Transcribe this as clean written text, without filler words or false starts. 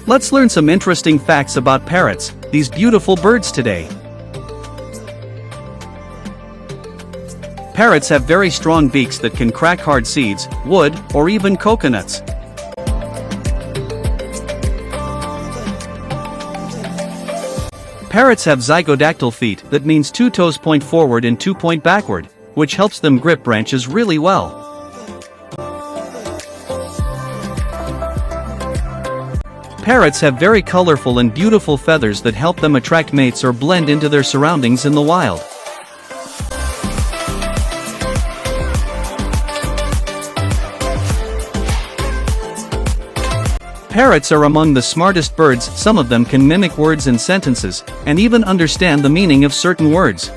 Let's learn some interesting facts about parrots, these beautiful birds today. Parrots have very strong beaks that can crack hard seeds, wood, or even coconuts. Parrots have zygodactyl feet, that means 2 toes point forward and 2 point backward, which helps them grip branches really well. Parrots have very colorful and beautiful feathers that help them attract mates or blend into their surroundings in the wild. Parrots are among the smartest birds. Some of them can mimic words and sentences, and even understand the meaning of certain words.